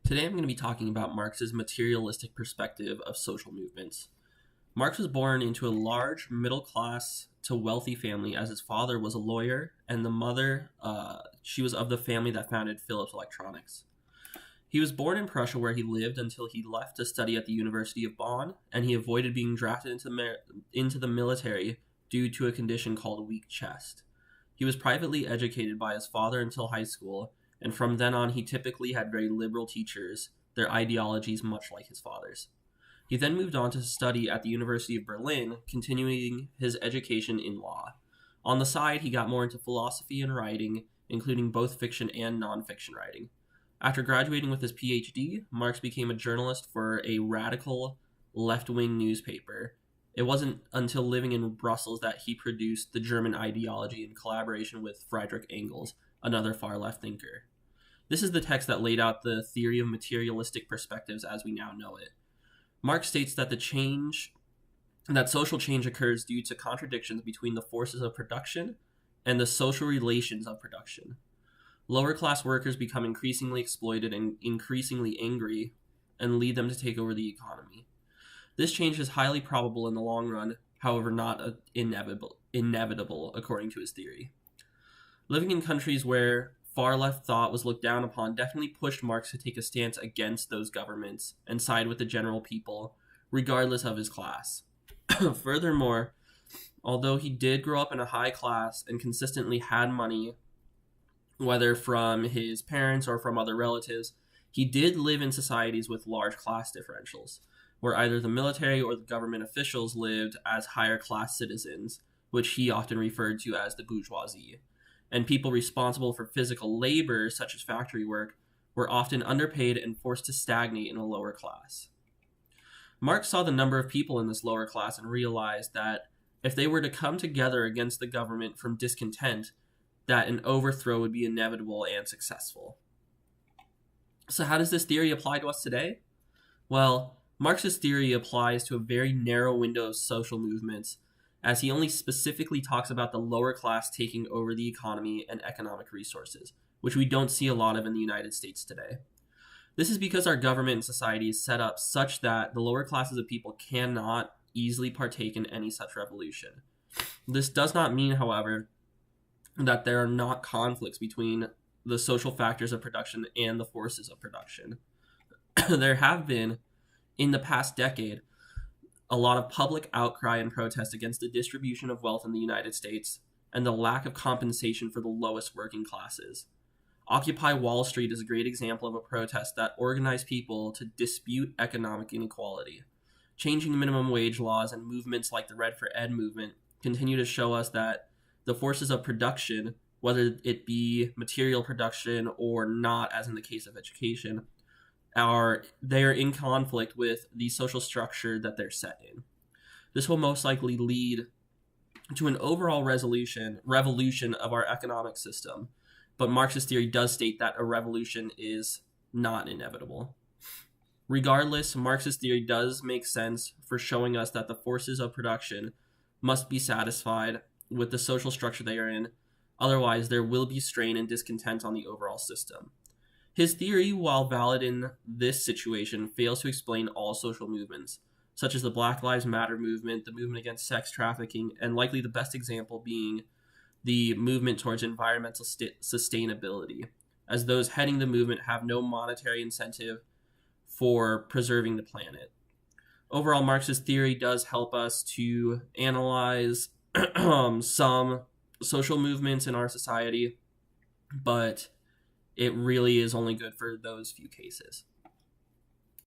Today I'm going to be talking about Marx's materialistic perspective of social movements. Marx was born into a large middle-class to wealthy family, as his father was a lawyer and the mother, she was of the family that founded Philips Electronics. He was born in Prussia, where he lived until he left to study at the University of Bonn, and he avoided being drafted into the military due to a condition called weak chest. He was privately educated by his father until high school, and from then on he typically had very liberal teachers, their ideologies much like his father's. He then moved on to study at the University of Berlin, continuing his education in law. On the side, he got more into philosophy and writing, including both fiction and nonfiction writing. After graduating with his PhD, Marx became a journalist for a radical left-wing newspaper. It wasn't until living in Brussels that he produced The German Ideology in collaboration with Friedrich Engels, another far-left thinker. This is the text that laid out the theory of materialistic perspectives as we now know it. Marx states that social change occurs due to contradictions between the forces of production and the social relations of production. Lower-class workers become increasingly exploited and increasingly angry and lead them to take over the economy. This change is highly probable in the long run, however not inevitable according to his theory. Living in countries where far-left thought was looked down upon definitely pushed Marx to take a stance against those governments and side with the general people, regardless of his class. Furthermore, although he did grow up in a high class and consistently had money, whether from his parents or from other relatives, he did live in societies with large class differentials, where either the military or the government officials lived as higher class citizens, which he often referred to as the bourgeoisie, and people responsible for physical labor, such as factory work, were often underpaid and forced to stagnate in a lower class. Marx saw the number of people in this lower class and realized that if they were to come together against the government from discontent, that an overthrow would be inevitable and successful. So how does this theory apply to us today? Well, Marx's theory applies to a very narrow window of social movements, as he only specifically talks about the lower class taking over the economy and economic resources, which we don't see a lot of in the United States today. This is because our government and society is set up such that the lower classes of people cannot easily partake in any such revolution. This does not mean, however, that there are not conflicts between the social factors of production and the forces of production. There have been, in the past decade, a lot of public outcry and protest against the distribution of wealth in the United States and the lack of compensation for the lowest working classes. Occupy Wall Street is a great example of a protest that organized people to dispute economic inequality. Changing minimum wage laws and movements like the Red for Ed movement continue to show us that the forces of production, whether it be material production or not, as in the case of education, they are in conflict with the social structure that they're set in. This will most likely lead to an overall revolution of our economic system, but Marx's theory does state that a revolution is not inevitable. Regardless, Marx's theory does make sense for showing us that the forces of production must be satisfied with the social structure they are in, otherwise there will be strain and discontent on the overall system. His theory, while valid in this situation, fails to explain all social movements, such as the Black Lives Matter movement, the movement against sex trafficking, and likely the best example being the movement towards environmental sustainability, as those heading the movement have no monetary incentive for preserving the planet. Overall, Marx's theory does help us to analyze some social movements in our society, but it really is only good for those few cases.